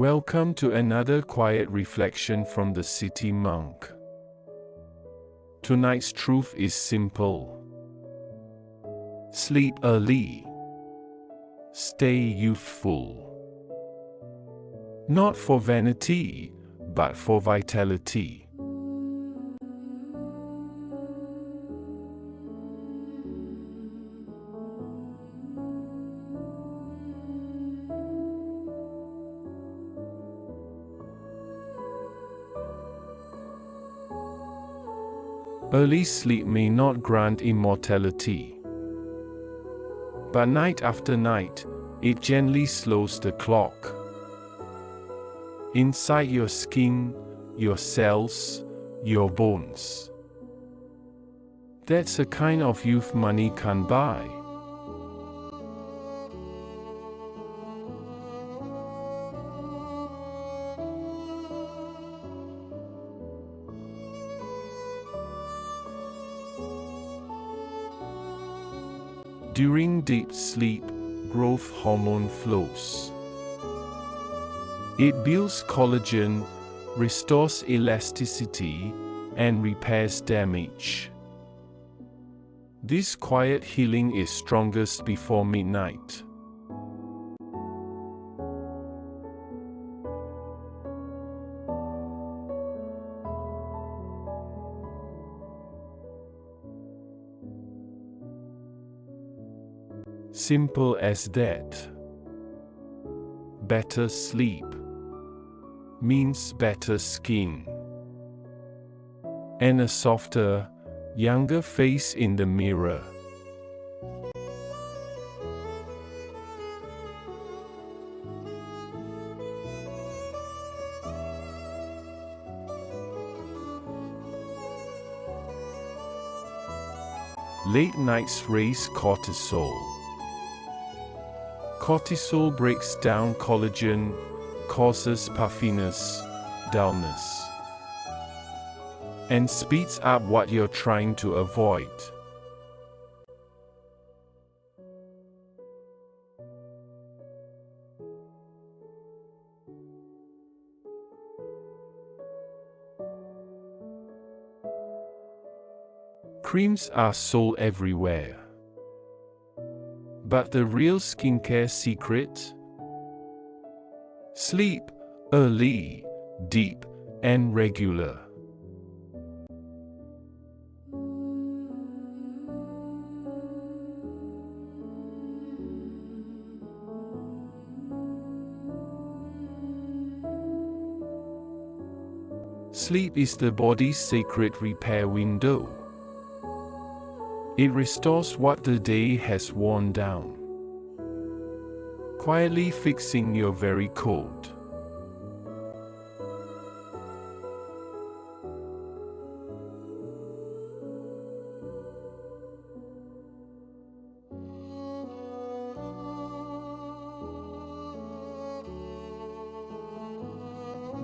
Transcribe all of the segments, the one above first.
Welcome to another quiet reflection from the city monk. Tonight's truth is simple. Sleep early. Stay youthful. Not for vanity, but for vitality. Early sleep may not grant immortality, but night after night, it gently slows the clock. Inside your skin, your cells, your bones. That's a kind of youth money can't buy. During deep sleep, growth hormone flows. It builds collagen, restores elasticity, and repairs damage. This quiet healing is strongest before midnight. Simple as that. Better sleep means better skin and a softer, younger face in the mirror. Late nights raise cortisol. Cortisol breaks down collagen, causes puffiness, dullness, and speeds up what you're trying to avoid. Creams are sold everywhere. But the real skincare secret? Sleep early, deep, and regular. Sleep is the body's sacred repair window. It restores what the day has worn down, quietly fixing your very code.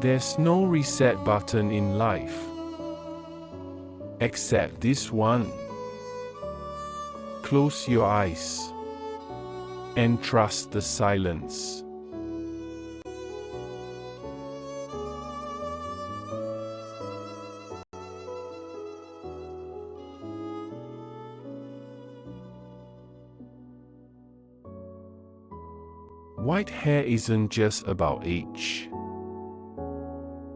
There's no reset button in life, except this one. Close your eyes and trust the silence. White hair isn't just about age.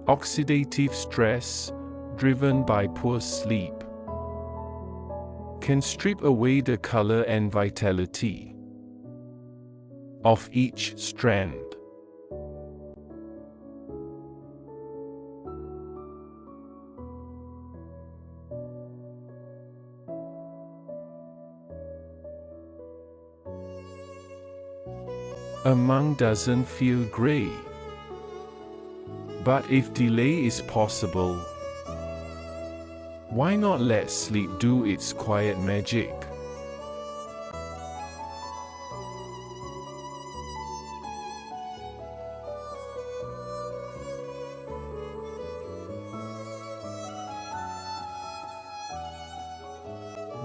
Oxidative stress, driven by poor sleep, can strip away the color and vitality of each strand. A monk doesn't feel gray. But if delay is possible, why not let sleep do its quiet magic?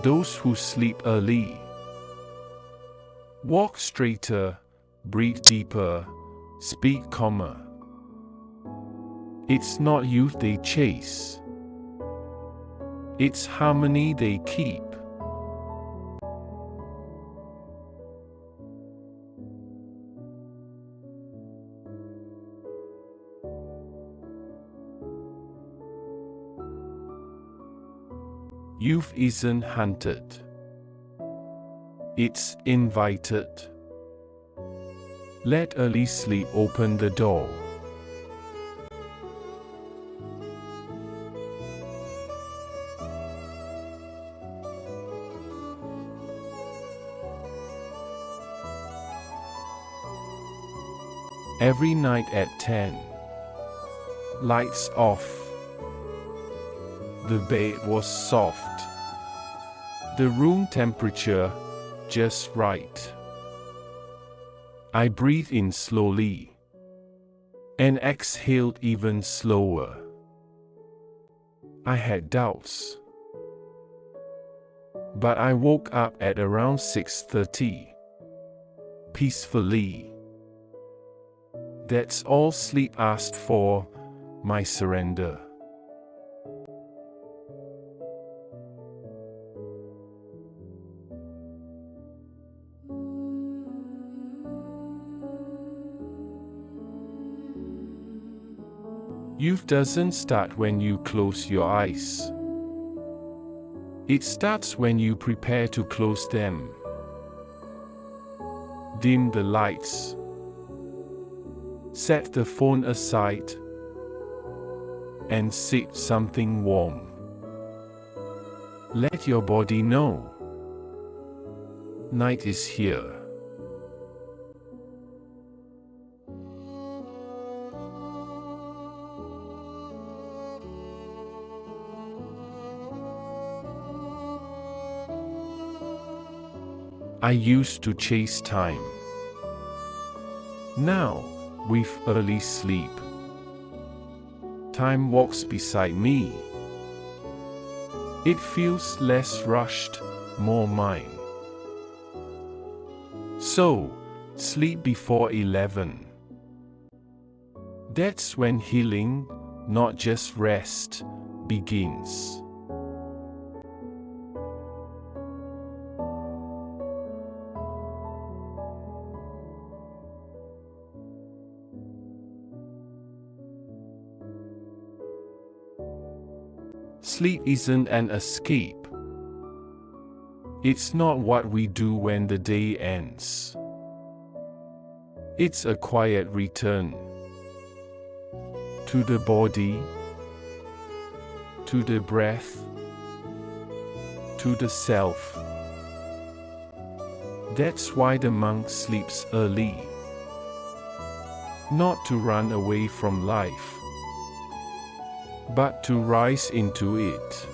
Those who sleep early walk straighter, breathe deeper, speak calmer. It's not youth they chase. It's harmony they keep. Youth isn't hunted. It's invited. Let early sleep open the door. Every night at 10. Lights off. The bed was soft. The room temperature just right. I breathed in slowly and exhaled even slower. I had doubts, but I woke up at around 6:30, peacefully. That's all sleep asked for, my surrender. Youth doesn't start when you close your eyes. It starts when you prepare to close them. Dim the lights. Set the phone aside. And sip something warm. Let your body know. Night is here. I used to chase time. Now, with early sleep, time walks beside me. It feels less rushed, more mine. So, sleep before 11. That's when healing, not just rest, begins. Sleep isn't an escape. It's not what we do when the day ends. It's a quiet return to the body, to the breath, to the self. That's why the monk sleeps early. Not to run away from life, but to rise into it.